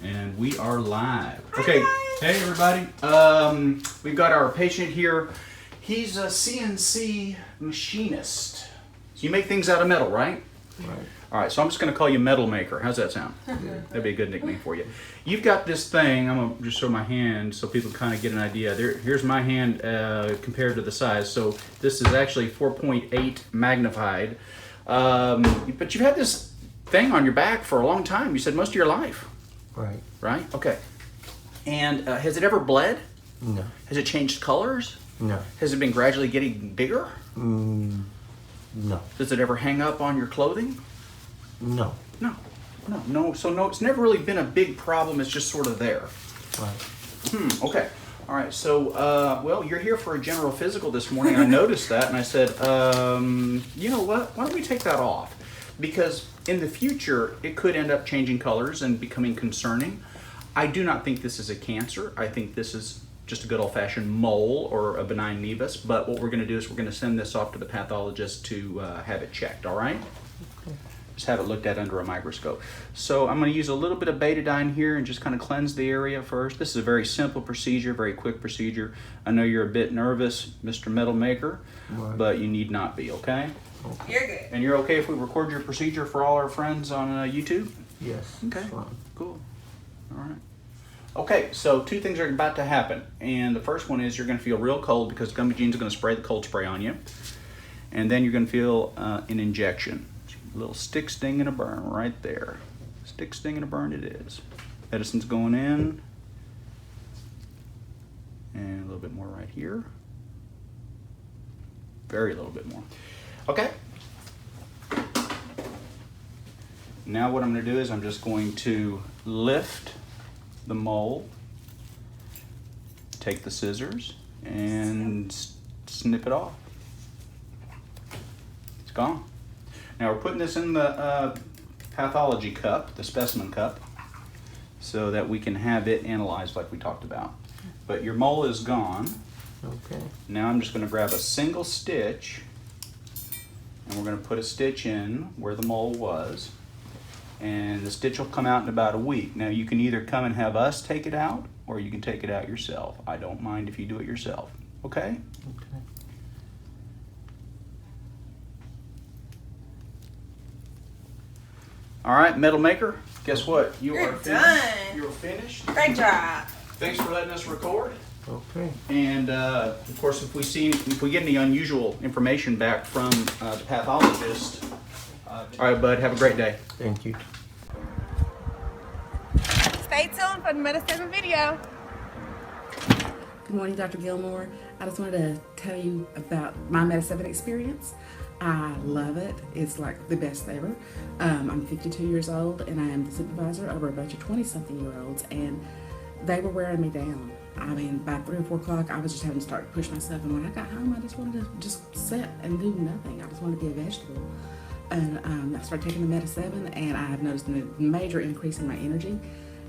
And we are live. Okay, hey everybody. We've got our patient here. He's a CNC machinist. So you make things out of metal, right? Right. All right, so I'm just going to call you Metal Maker. How's that sound? Yeah. That'd be a good nickname for you. You've got this thing. I'm going to just show my hand so people kind of get an idea. Here's my hand compared to the size. So this is actually 4.8 magnified. But you've had this thing on your back for a long time. You said most of your life. Right. Right? Okay. And has it ever bled? No. Has it changed colors? No. Has it been gradually getting bigger? No. Does it ever hang up on your clothing? No. No. So no, it's never really been a big problem. It's just sort of there. Right. Okay. All right. So, well, you're here for a general physical this morning. I noticed that, and I said, you know what? Why don't we take that off? Because in the future, it could end up changing colors and becoming concerning. I do not think this is a cancer. I think this is just a good old-fashioned mole or a benign nevus. But what we're going to do is we're going to send this off to the pathologist to have it checked. All right? Okay. Just have it looked at under a microscope. So I'm going to use a little bit of betadine here and just kind of cleanse the area first. This is a very simple procedure, very quick procedure. I know you're a bit nervous, Mr. Metal Maker, Right. but you need not be, okay? Okay. You're good. And you're okay if we record your procedure for all our friends on YouTube? Yes. Okay. Fine. Cool. All right. Okay, so two things are about to happen. And the first one is you're going to feel real cold because Gummy Jean's going to spray the cold spray on you. And then you're going to feel an injection. A little stick, sting, and a burn right there. Stick, sting, and a burn it is. Medicine's going in. And a little bit more right here. Very little bit more. Okay. Now what I'm going to do is I'm just going to lift the mole, take the scissors, and snip it off. It's gone. Now we're putting this in the pathology cup, the specimen cup, so that we can have it analyzed like we talked about. But your mole is gone. Okay. Now I'm just going to grab a single stitch, and we're going to put a stitch in where the mole was. And the stitch will come out in about a week. Now you can either come and have us take it out, or you can take it out yourself. I don't mind if you do it yourself. Okay? Okay. All right, Metal Maker. Guess what? You You're are finished. done. You're finished. Great job. Thanks for letting us record. Okay. And of course, if we get any unusual information back from the pathologist. All right, bud. Have a great day. Thank you. Stay tuned for the Meta7 video. Good morning, Dr. Gilmore. I just wanted to tell you about my Meta7 experience. I love it. It's like the best ever. I'm 52 years old and I am the supervisor over a bunch of 20-something-year-olds, and they were wearing me down. I mean, by 3 or 4 o'clock, I was just having to start to push myself, and when I got home, I just wanted to just sit and do nothing. I just wanted to be a vegetable. And I started taking the Meta7, and I have noticed a major increase in my energy.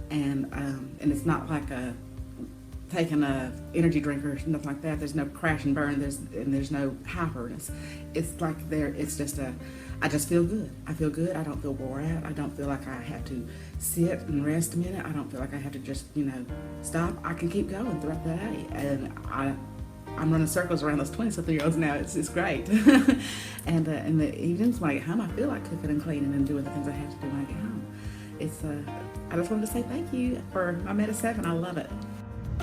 And it's not like taking a energy drink or nothing like that. There's no crash and burn. There's no hyperness. It's like I just feel good. I feel good. I don't feel wore out. I don't feel like I have to sit and rest a minute. I don't feel like I have to just stop. I can keep going throughout the day, and I'm running circles around those 20-something-year-olds now. It's great. And in the evenings when I get home, I feel like cooking and cleaning and doing the things I have to do when I get home. I just wanted to say thank you for my Meta7. I love it.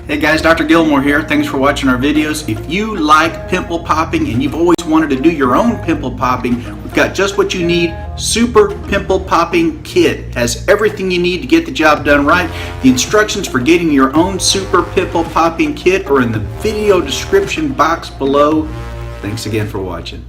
Hey guys, Dr. Gilmore here. Thanks for watching our videos. If you like pimple popping and you've always wanted to do your own pimple popping, we've got just what you need. Super Pimple Popping Kit. Has everything you need to get the job done right. The instructions for getting your own Super Pimple Popping Kit are in the video description box below. Thanks again for watching.